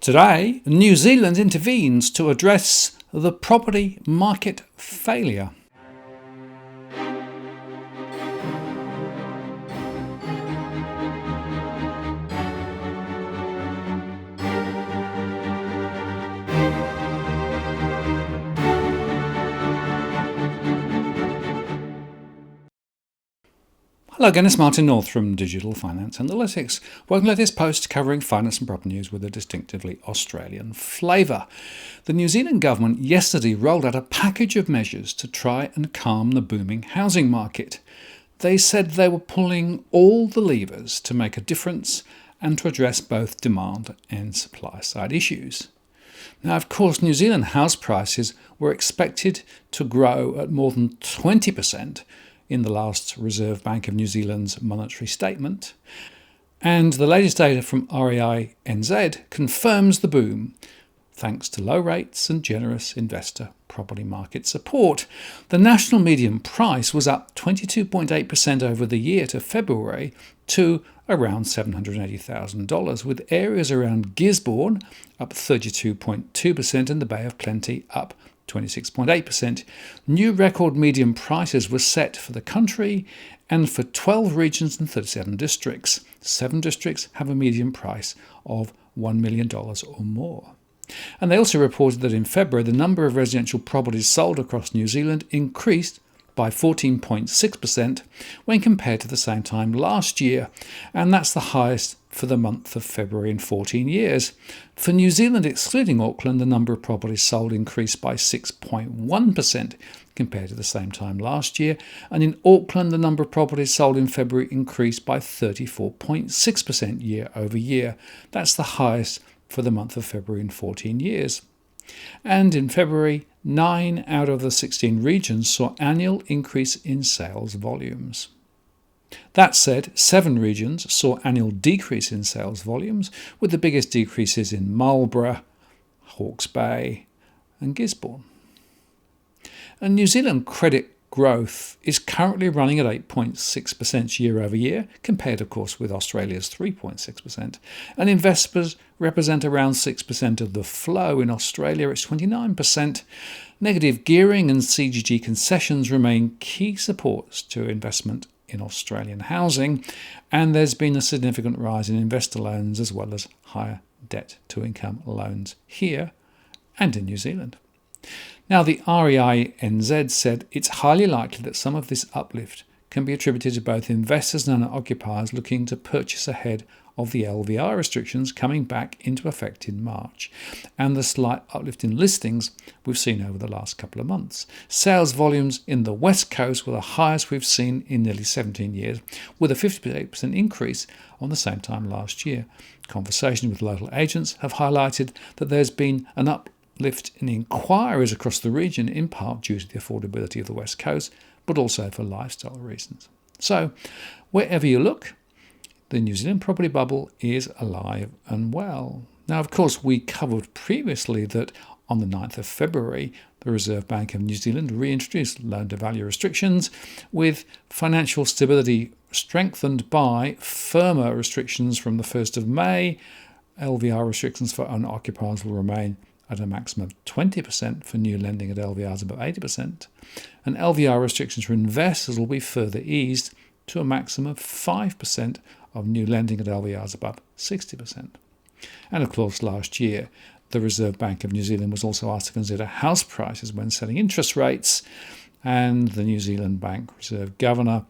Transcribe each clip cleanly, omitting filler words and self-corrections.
Today, New Zealand intervenes to address the property market failure. Hello again, it's Martin North from Digital Finance Analytics. Welcome to this post covering finance and property news with a distinctively Australian flavour. The New Zealand government yesterday rolled out a package of measures to try and calm the booming housing market. They said they were pulling all the levers to make a difference and to address both demand and supply side issues. Now, of course, New Zealand house prices were expected to grow at more than 20% in the last Reserve Bank of New Zealand's monetary statement. And the latest data from REINZ confirms the boom, thanks to low rates and generous investor property market support. The national median price was up 22.8% over the year to February to around $780,000, with areas around Gisborne up 32.2% and the Bay of Plenty up 26.8%. New record median prices were set for the country and for 12 regions and 37 districts. 7 districts have a median price of $1 million or more. And they also reported that in February, the number of residential properties sold across New Zealand increased by 14.6% when compared to the same time last year, and that's the highest for the month of February in 14 years. For New Zealand, excluding Auckland, the number of properties sold increased by 6.1% compared to the same time last year, and in Auckland, the number of properties sold in February increased by 34.6% year over year. That's the highest for the month of February in 14 years. And in February, 9 out of the 16 regions saw annual increase in sales volumes. That said, 7 regions saw annual decrease in sales volumes, with the biggest decreases in Marlborough, Hawke's Bay and Gisborne. And New Zealand credit growth is currently running at 8.6% year over year, compared, of course, with Australia's 3.6%. And investors represent around 6% of the flow. In Australia, it's 29%. Negative gearing and CGT concessions remain key supports to investment in Australian housing, and there's been a significant rise in investor loans as well as higher debt-to-income loans here and in New Zealand. Now, the REINZ said it's highly likely that some of this uplift can be attributed to both investors and occupiers looking to purchase ahead of the LVR restrictions coming back into effect in March, and the slight uplift in listings we've seen over the last couple of months. Sales volumes in the West Coast were the highest we've seen in nearly 17 years, with a 58% increase on the same time last year. Conversations with local agents have highlighted that there's been an uplift in inquiries across the region, in part due to the affordability of the West Coast, but also for lifestyle reasons. So, wherever you look, the New Zealand property bubble is alive and well. Now, of course, we covered previously that on the 9th of February, the Reserve Bank of New Zealand reintroduced loan-to-value restrictions, with financial stability strengthened by firmer restrictions from the 1st of May. LVR restrictions for owner-occupiers will remain at a maximum of 20% for new lending at LVRs above 80%, and LVR restrictions for investors will be further eased to a maximum of 5% of new lending at LVRs above 60%. And of course, last year, the Reserve Bank of New Zealand was also asked to consider house prices when setting interest rates, and the New Zealand Bank Reserve Governor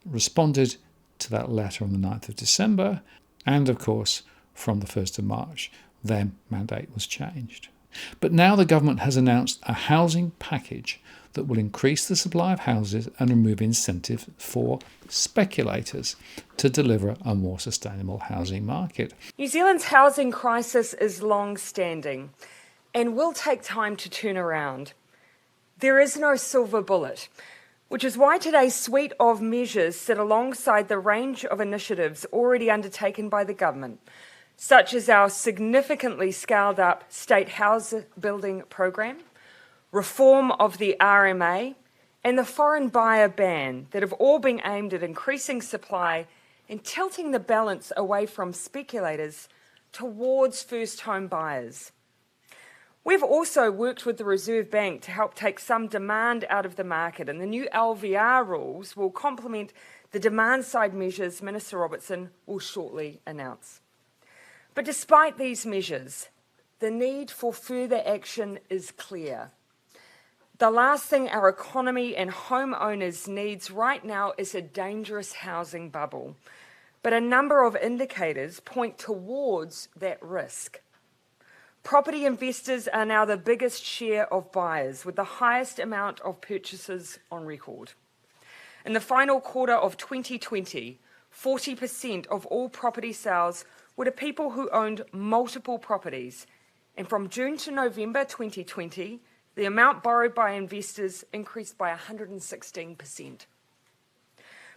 responded to that letter on the 9th of December, and of course, from the 1st of March, their mandate was changed. But now the government has announced a housing package that will increase the supply of houses and remove incentives for speculators to deliver a more sustainable housing market. New Zealand's housing crisis is long-standing and will take time to turn around. There is no silver bullet, which is why today's suite of measures sit alongside the range of initiatives already undertaken by the government, such as our significantly scaled-up state house building program, reform of the RMA, and the foreign buyer ban that have all been aimed at increasing supply and tilting the balance away from speculators towards first home buyers. We've also worked with the Reserve Bank to help take some demand out of the market, and the new LVR rules will complement the demand-side measures Minister Robertson will shortly announce. But despite these measures, the need for further action is clear. The last thing our economy and homeowners needs right now is a dangerous housing bubble. But a number of indicators point towards that risk. Property investors are now the biggest share of buyers, with the highest amount of purchases on record. In the final quarter of 2020, 40% of all property sales were to people who owned multiple properties. And from June to November 2020, the amount borrowed by investors increased by 116%.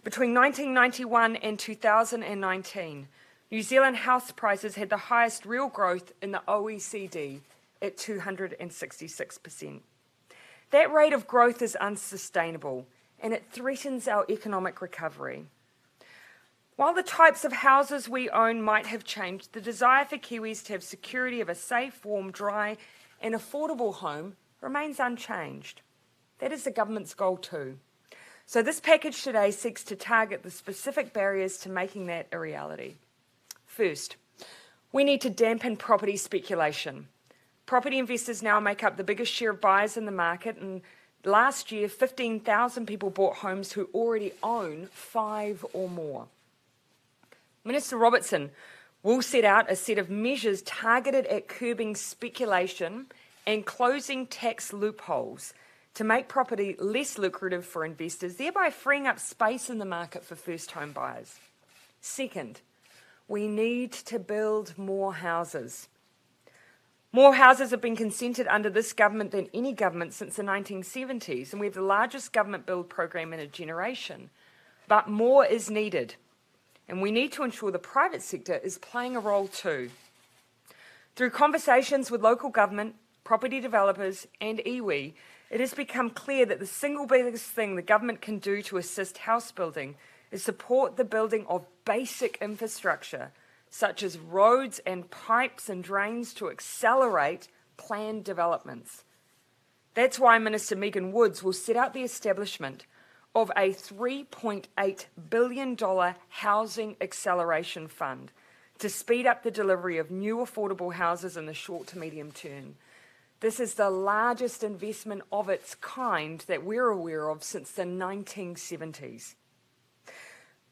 Between 1991 and 2019, New Zealand house prices had the highest real growth in the OECD at 266%. That rate of growth is unsustainable, and it threatens our economic recovery. While the types of houses we own might have changed, the desire for Kiwis to have security of a safe, warm, dry and affordable home remains unchanged. That is the government's goal too. So this package today seeks to target the specific barriers to making that a reality. First, we need to dampen property speculation. Property investors now make up the biggest share of buyers in the market, and last year 15,000 people bought homes who already own 5 or more. Minister Robertson will set out a set of measures targeted at curbing speculation and closing tax loopholes to make property less lucrative for investors, thereby freeing up space in the market for first home buyers. Second, we need to build more houses. More houses have been consented under this government than any government since the 1970s, and we have the largest government build program in a generation. But more is needed, and we need to ensure the private sector is playing a role too. Through conversations with local government, property developers and iwi, it has become clear that the single biggest thing the government can do to assist house building is support the building of basic infrastructure, such as roads and pipes and drains, to accelerate planned developments. That's why Minister Megan Woods will set out the establishment of a $3.8 billion housing acceleration fund to speed up the delivery of new affordable houses in the short to medium term. This is the largest investment of its kind that we're aware of since the 1970s.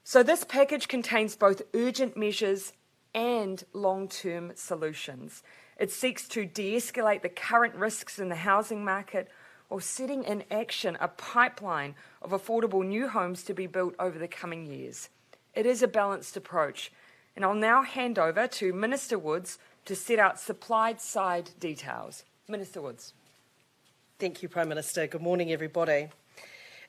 So this package contains both urgent measures and long-term solutions. It seeks to de-escalate the current risks in the housing market or setting in action a pipeline of affordable new homes to be built over the coming years. It is a balanced approach, and I'll now hand over to Minister Woods to set out supply-side details. Minister Woods. Thank you, Prime Minister. Good morning, everybody.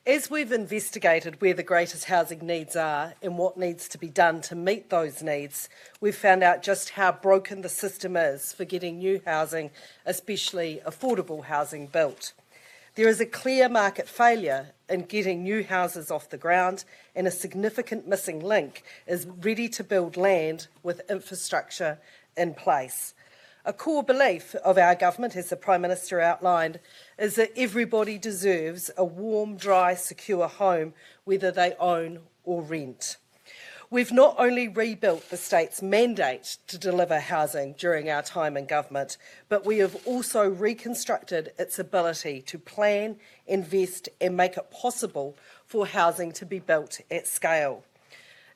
As we've investigated where the greatest housing needs are and what needs to be done to meet those needs, we've found out just how broken the system is for getting new housing, especially affordable housing, built. There is a clear market failure in getting new houses off the ground, and a significant missing link is ready-to-build land with infrastructure in place. A core belief of our government, as the Prime Minister outlined, is that everybody deserves a warm, dry, secure home, whether they own or rent. We've not only rebuilt the state's mandate to deliver housing during our time in government, but we have also reconstructed its ability to plan, invest and make it possible for housing to be built at scale.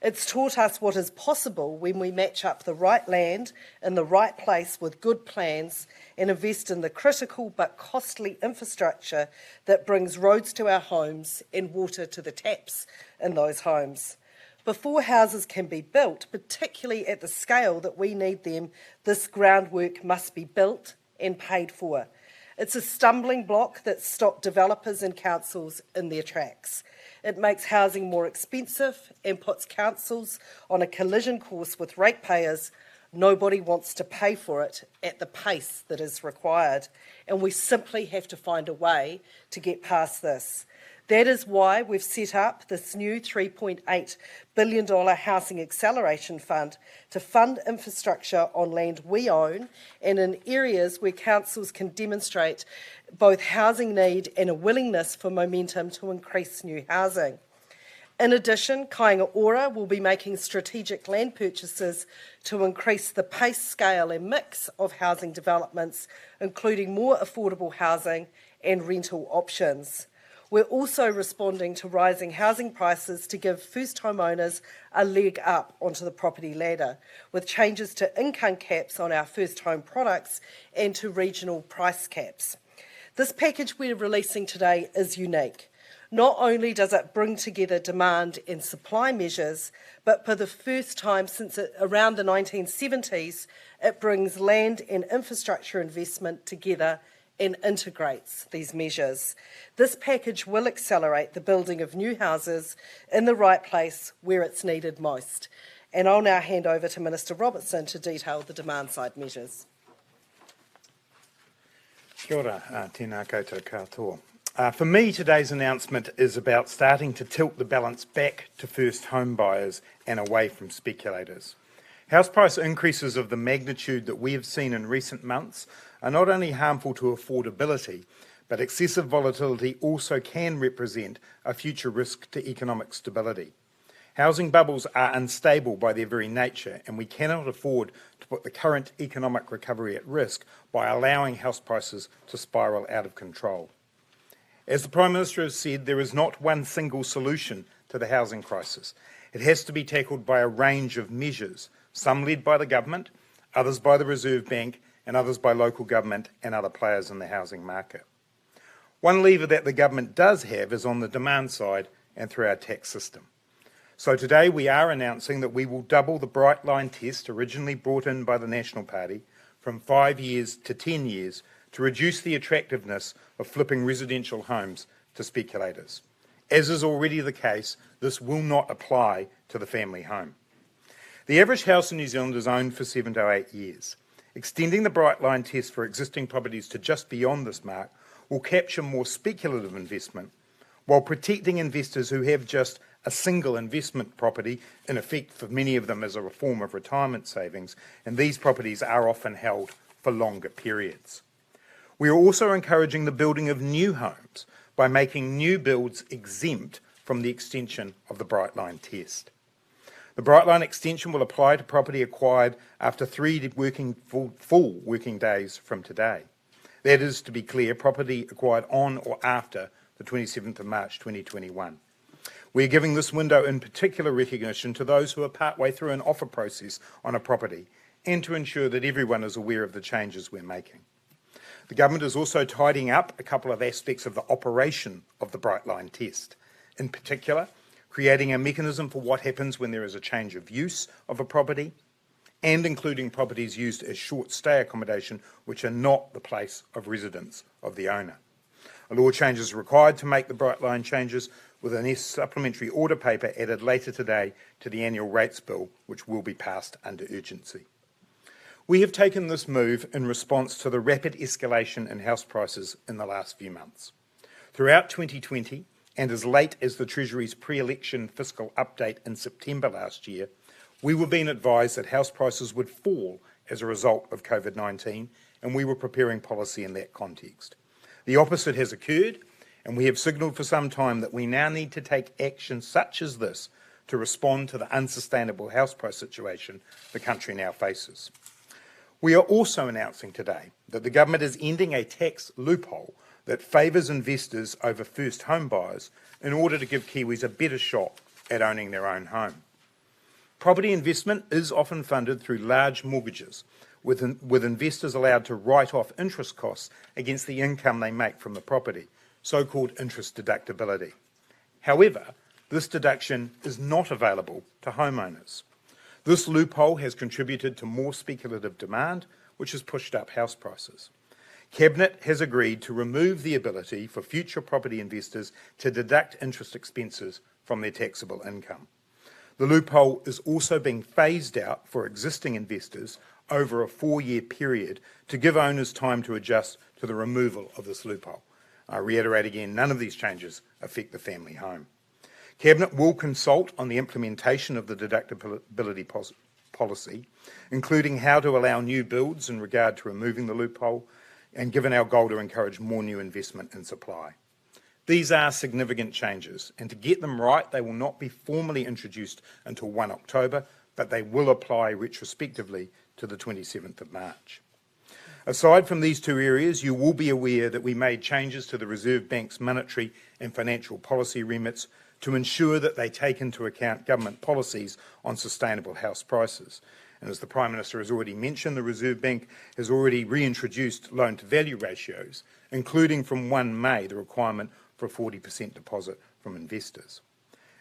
It's taught us what is possible when we match up the right land in the right place with good plans and invest in the critical but costly infrastructure that brings roads to our homes and water to the taps in those homes. Before houses can be built, particularly at the scale that we need them, this groundwork must be built and paid for. It's a stumbling block that stops developers and councils in their tracks. It makes housing more expensive and puts councils on a collision course with ratepayers. Nobody wants to pay for it at the pace that is required, and we simply have to find a way to get past this. That is why we've set up this new $3.8 billion Housing Acceleration Fund to fund infrastructure on land we own and in areas where councils can demonstrate both housing need and a willingness for momentum to increase new housing. In addition, Kāinga Ora will be making strategic land purchases to increase the pace, scale and mix of housing developments, including more affordable housing and rental options. We're also responding to rising housing prices to give first homeowners a leg up onto the property ladder, with changes to income caps on our first home products and to regional price caps. This package we're releasing today is unique. Not only does it bring together demand and supply measures, but for the first time since around the 1970s, it brings land and infrastructure investment together and integrates these measures. This package will accelerate the building of new houses in the right place where it's needed most. And I'll now hand over to Minister Robertson to detail the demand-side measures. Kia ora, tēnā koutou katoa. For me, today's announcement is about starting to tilt the balance back to first home buyers and away from speculators. House price increases of the magnitude that we have seen in recent months are not only harmful to affordability, but excessive volatility also can represent a future risk to economic stability. Housing bubbles are unstable by their very nature, and we cannot afford to put the current economic recovery at risk by allowing house prices to spiral out of control. As the Prime Minister has said, there is not one single solution to the housing crisis. It has to be tackled by a range of measures, some led by the government, others by the Reserve Bank, and others by local government and other players in the housing market. One lever that the government does have is on the demand side and through our tax system. So today we are announcing that we will double the Bright Line test originally brought in by the National Party from 5 years to 10 years to reduce the attractiveness of flipping residential homes to speculators. As is already the case, this will not apply to the family home. The average house in New Zealand is owned for 7 to 8 years. Extending the Bright Line test for existing properties to just beyond this mark will capture more speculative investment while protecting investors who have just a single investment property, in effect for many of them as a form of retirement savings, and these properties are often held for longer periods. We are also encouraging the building of new homes by making new builds exempt from the extension of the Bright Line test. The Bright Line extension will apply to property acquired after 3 full working days from today. That is, to be clear, property acquired on or after the 27th of March 2021. We are giving this window in particular recognition to those who are partway through an offer process on a property and to ensure that everyone is aware of the changes we're making. The government is also tidying up a couple of aspects of the operation of the Bright Line test. In particular, creating a mechanism for what happens when there is a change of use of a property, and including properties used as short stay accommodation which are not the place of residence of the owner. A law change is required to make the Bright Line changes, with a supplementary order paper added later today to the annual rates bill, which will be passed under urgency. We have taken this move in response to the rapid escalation in house prices in the last few months. Throughout 2020, and as late as the Treasury's pre-election fiscal update in September last year, we were being advised that house prices would fall as a result of COVID-19, and we were preparing policy in that context. The opposite has occurred, and we have signalled for some time that we now need to take action such as this to respond to the unsustainable house price situation the country now faces. We are also announcing today that the government is ending a tax loophole that favours investors over first home buyers in order to give Kiwis a better shot at owning their own home. Property investment is often funded through large mortgages, with investors allowed to write off interest costs against the income they make from the property, so-called interest deductibility. However, this deduction is not available to homeowners. This loophole has contributed to more speculative demand, which has pushed up house prices. Cabinet has agreed to remove the ability for future property investors to deduct interest expenses from their taxable income. The loophole is also being phased out for existing investors over a 4-year period to give owners time to adjust to the removal of this loophole. I reiterate again, none of these changes affect the family home. Cabinet will consult on the implementation of the deductibility policy, including how to allow new builds in regard to removing the loophole, and given our goal to encourage more new investment in supply. These are significant changes, and to get them right, they will not be formally introduced until 1 October, but they will apply retrospectively to the 27th of March. Aside from these two areas, you will be aware that we made changes to the Reserve Bank's monetary and financial policy remits to ensure that they take into account government policies on sustainable house prices. And as the Prime Minister has already mentioned, the Reserve Bank has already reintroduced loan-to-value ratios, including from 1 May the requirement for a 40% deposit from investors.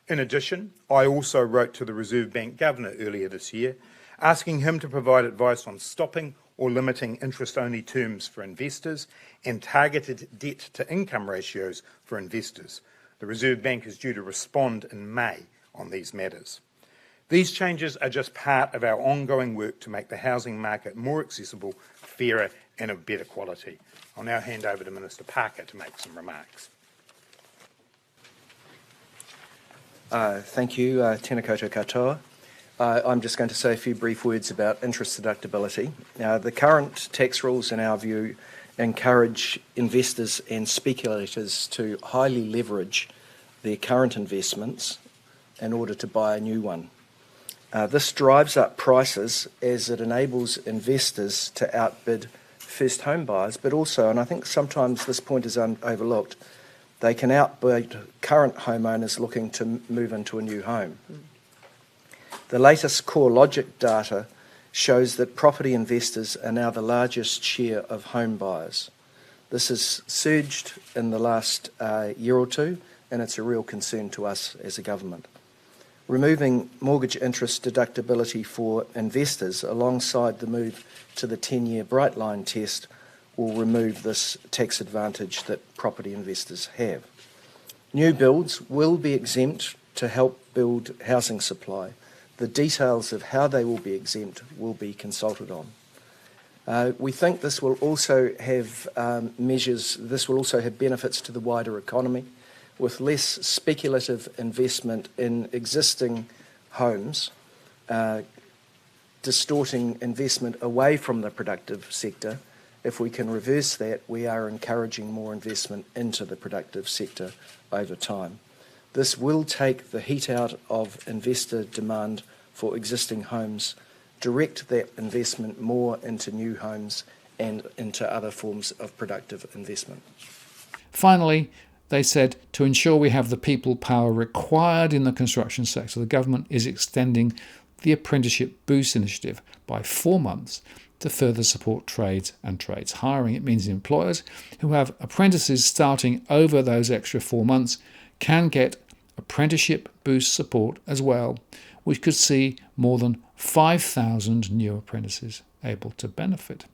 In addition, I also wrote to the Reserve Bank Governor earlier this year, asking him to provide advice on stopping or limiting interest-only terms for investors and targeted debt-to-income ratios for investors. The Reserve Bank is due to respond in May on these matters. These changes are just part of our ongoing work to make the housing market more accessible, fairer and of better quality. I'll now hand over to Minister Parker to make some remarks. Thank you, tēnā koutou katoa. I'm just going to say a few brief words about interest deductibility. The current tax rules, in our view, encourage investors and speculators to highly leverage their current investments in order to buy a new one. This drives up prices as it enables investors to outbid first home buyers, but also, and I think sometimes this point is overlooked, they can outbid current homeowners looking to move into a new home. The latest CoreLogic data shows that property investors are now the largest share of home buyers. This has surged in the last year or two, and it's a real concern to us as a government. Removing mortgage interest deductibility for investors alongside the move to the 10-year bright line test will remove this tax advantage that property investors have. New builds will be exempt to help build housing supply. The details of how they will be exempt will be consulted on. We think this will also have benefits to the wider economy, with less speculative investment in existing homes, distorting investment away from the productive sector. If we can reverse that, we are encouraging more investment into the productive sector over time. This will take the heat out of investor demand for existing homes, direct that investment more into new homes and into other forms of productive investment. Finally, they said, to ensure we have the people power required in the construction sector, the government is extending the Apprenticeship Boost initiative by 4 months to further support trades and trades hiring. It means employers who have apprentices starting over those extra 4 months can get Apprenticeship Boost support as well, which could see more than 5,000 new apprentices able to benefit.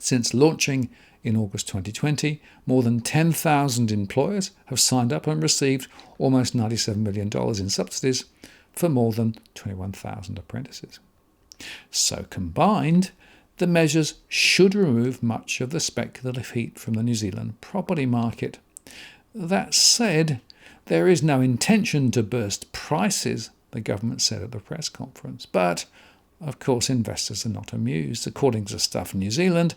Since launching in August 2020, more than 10,000 employers have signed up and received almost $97 million in subsidies for more than 21,000 apprentices. So combined, the measures should remove much of the speculative heat from the New Zealand property market. That said, there is no intention to burst prices, the government said at the press conference. But, of course, investors are not amused. According to Stuff New Zealand,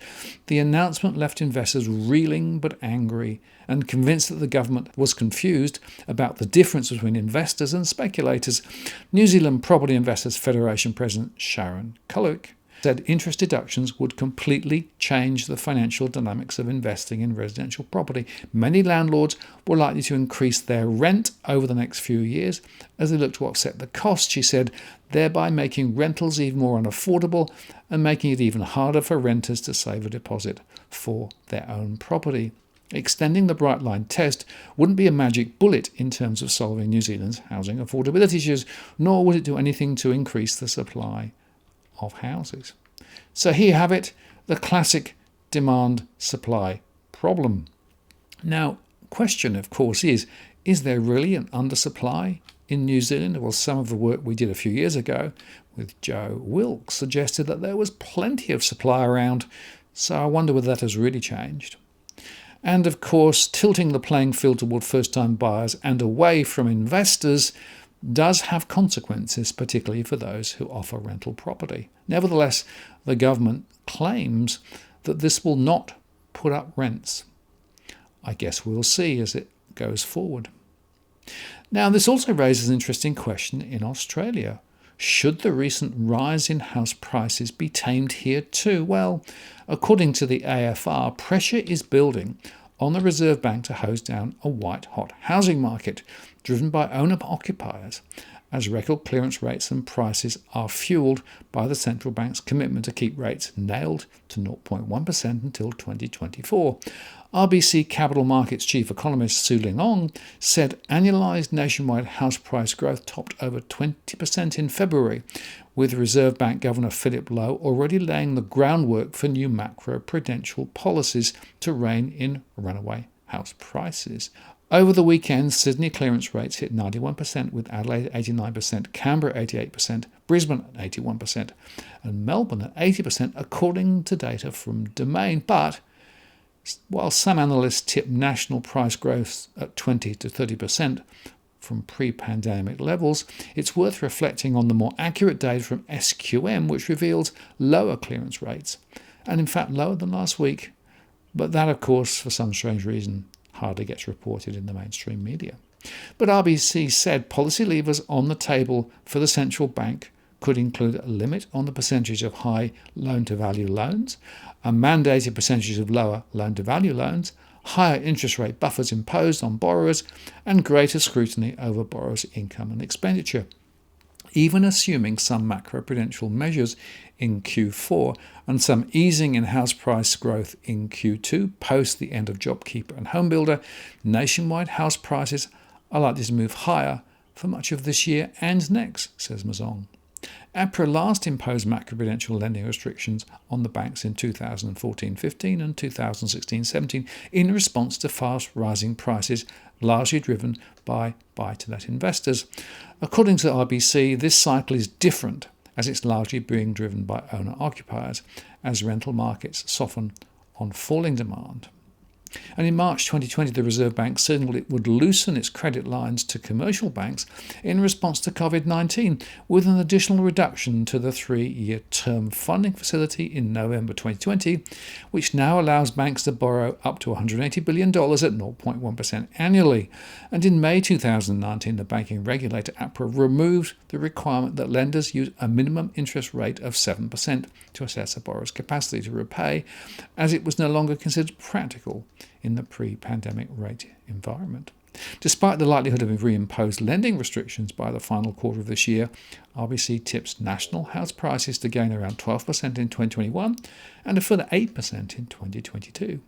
the announcement left investors reeling but angry and convinced that the government was confused about the difference between investors and speculators. New Zealand Property Investors Federation President Sharon Cullick said interest deductions would completely change the financial dynamics of investing in residential property. Many landlords were likely to increase their rent over the next few years as they look to offset the cost, she said, thereby making rentals even more unaffordable and making it even harder for renters to save a deposit for their own property. Extending the Bright Line test wouldn't be a magic bullet in terms of solving New Zealand's housing affordability issues, nor would it do anything to increase the supply of houses. So here you have it, the classic demand-supply problem. Now, question, of course, is there really an undersupply in New Zealand? Well, some of the work we did a few years ago with Joe Wilkes suggested that there was plenty of supply around, so I wonder whether that has really changed. And of course, tilting the playing field toward first-time buyers and away from investors does have consequences, particularly for those who offer rental property. Nevertheless, the government claims that this will not put up rents. I guess we'll see as it goes forward. Now, this also raises an interesting question in Australia. Should the recent rise in house prices be tamed here too? Well, according to the AFR, pressure is building on the Reserve Bank to hose down a white-hot housing market driven by owner-occupiers, as record clearance rates and prices are fuelled by the central bank's commitment to keep rates nailed to 0.1% until 2024. RBC Capital Markets chief economist Su Ling Ong said annualised nationwide house price growth topped over 20% in February, with Reserve Bank Governor Philip Lowe already laying the groundwork for new macro-prudential policies to rein in runaway house prices. Over the weekend, Sydney clearance rates hit 91%, with Adelaide 89%, Canberra 88%, Brisbane at 81%, and Melbourne at 80%, according to data from Domain. But while some analysts tip national price growth at 20 to 30% from pre-pandemic levels, it's worth reflecting on the more accurate data from SQM, which reveals lower clearance rates, and in fact lower than last week. But that, of course, for some strange reason, hardly gets reported in the mainstream media. But RBC said policy levers on the table for the central bank could include a limit on the percentage of high loan-to-value loans, a mandated percentage of lower loan-to-value loans, higher interest rate buffers imposed on borrowers, and greater scrutiny over borrowers' income and expenditure. Even assuming some macroprudential measures in Q4 and some easing in house price growth in Q2 post the end of JobKeeper and HomeBuilder, nationwide house prices are likely to move higher for much of this year and next, says Mazong. APRA last imposed macroprudential lending restrictions on the banks in 2014-15 and 2016-17 in response to fast rising prices, largely driven by buy-to-let investors. According to the RBC, this cycle is different as it's largely being driven by owner-occupiers as rental markets soften on falling demand. And in March 2020, the Reserve Bank signalled it would loosen its credit lines to commercial banks in response to COVID-19, with an additional reduction to the 3-year term funding facility in November 2020, which now allows banks to borrow up to $180 billion at 0.1% annually. And in May 2019, the banking regulator, APRA, removed the requirement that lenders use a minimum interest rate of 7% to assess a borrower's capacity to repay, as it was no longer considered practical in the pre-pandemic rate environment. Despite the likelihood of reimposed lending restrictions by the final quarter of this year, RBC tips national house prices to gain around 12% in 2021 and a further 8% in 2022.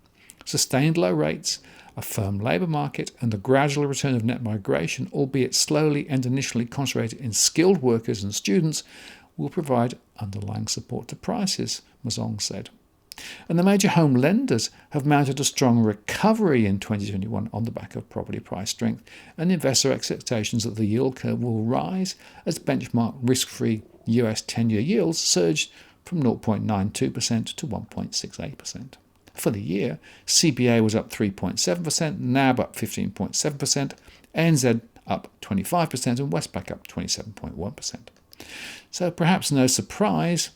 Sustained low rates, a firm labour market, and the gradual return of net migration, albeit slowly and initially concentrated in skilled workers and students, will provide underlying support to prices, Mazong said. And the major home lenders have mounted a strong recovery in 2021 on the back of property price strength and investor expectations that the yield curve will rise as benchmark risk-free US 10-year yields surged from 0.92% to 1.68%. For the year, CBA was up 3.7%, NAB up 15.7%, ANZ up 25%, and Westpac up 27.1%. So perhaps no surprise,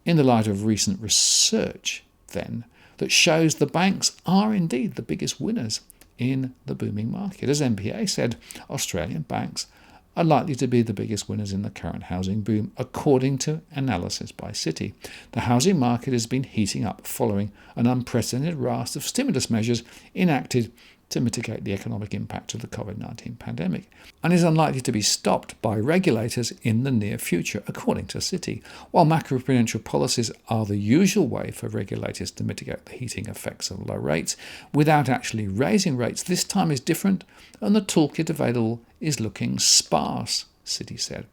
in the light of recent research, then, that shows the banks are indeed the biggest winners in the booming market. As MPA said, Australian banks are likely to be the biggest winners in the current housing boom, according to analysis by Citi. The housing market has been heating up following an unprecedented raft of stimulus measures enacted to mitigate the economic impact of the COVID-19 pandemic, and is unlikely to be stopped by regulators in the near future, according to Citi. While macroprudential policies are the usual way for regulators to mitigate the heating effects of low rates without actually raising rates, this time is different, and the toolkit available is looking sparse, Citi said.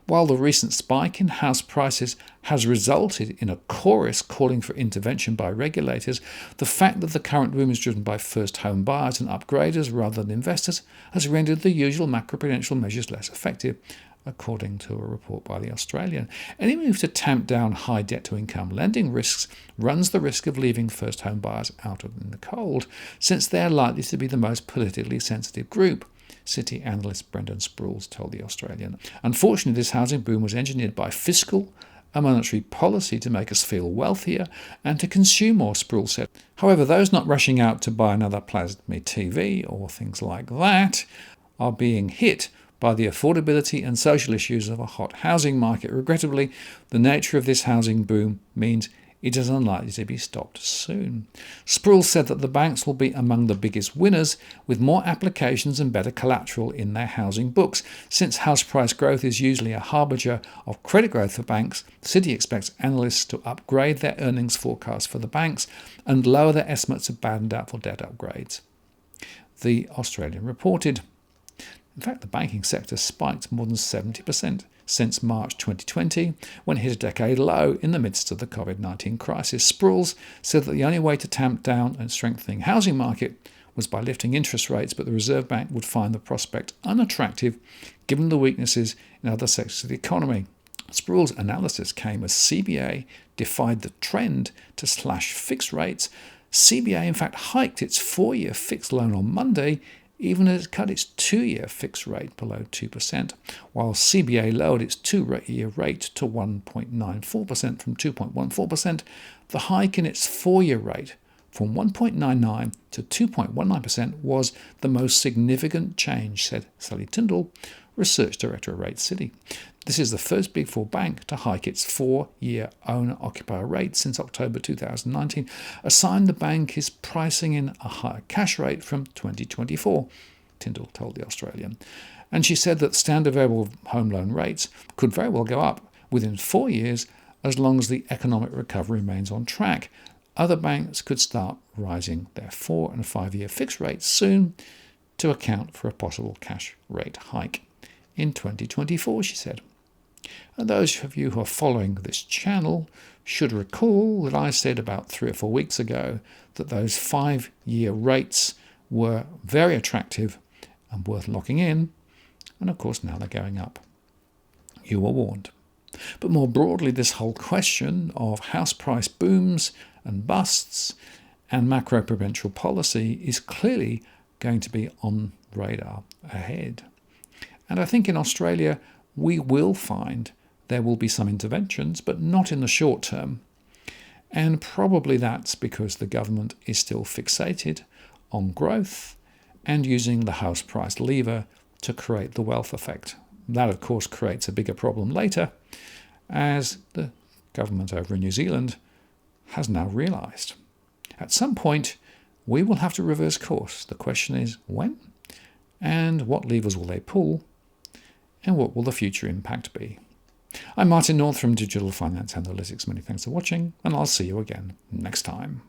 While the recent spike in house prices has resulted in a chorus calling for intervention by regulators, the fact that the current boom is driven by first home buyers and upgraders rather than investors has rendered the usual macroprudential measures less effective, according to a report by The Australian. Any move to tamp down high debt-to-income lending risks runs the risk of leaving first home buyers out in the cold, since they are likely to be the most politically sensitive group, City analyst Brendan Sprouls told The Australian. Unfortunately, this housing boom was engineered by fiscal and monetary policy to make us feel wealthier and to consume more, Sprouls said. However, those not rushing out to buy another plasma TV or things like that are being hit by the affordability and social issues of a hot housing market. Regrettably, the nature of this housing boom means it is unlikely to be stopped soon. Sprouls said that the banks will be among the biggest winners, with more applications and better collateral in their housing books. Since house price growth is usually a harbinger of credit growth for banks, the City expects analysts to upgrade their earnings forecast for the banks and lower their estimates of bad and doubtful debt upgrades. The Australian reported. In fact, the banking sector spiked more than 70% since March 2020, when it hit a decade low in the midst of the COVID-19 crisis. Sprouls said that the only way to tamp down and strengthening housing market was by lifting interest rates, but the Reserve Bank would find the prospect unattractive given the weaknesses in other sectors of the economy. Sprouls' analysis came as CBA defied the trend to slash fixed rates. CBA, in fact, hiked its 4-year fixed loan on Monday, even as it cut its 2-year fixed rate below 2%, while CBA lowered its 2-year rate to 1.94% from 2.14%. The hike in its 4-year rate from 1.99 to 2.19% was the most significant change, said Sally Tyndall, Research Director at Rate City. This is the first Big Four bank to hike its 4-year owner-occupier rate since October 2019, a sign the bank is pricing in a higher cash rate from 2024, Tyndall told The Australian. And she said that standard variable home loan rates could very well go up within 4 years as long as the economic recovery remains on track. Other banks could start rising their 4 and 5-year fixed rates soon to account for a possible cash rate hike in 2024, she said. And those of you who are following this channel should recall that I said about 3 or 4 weeks ago that those 5-year rates were very attractive and worth locking in, and of course now they're going up. You were warned. But more broadly, this whole question of house price booms and busts and macro-prudential policy is clearly going to be on radar ahead. And I think in Australia we will find there will be some interventions, but not in the short term. And probably that's because the government is still fixated on growth and using the house price lever to create the wealth effect. That, of course, creates a bigger problem later, as the government over in New Zealand has now realised. At some point, we will have to reverse course. The question is when, and what levers will they pull, and what will the future impact be? I'm Martin North from Digital Finance Analytics. Many thanks for watching, and I'll see you again next time.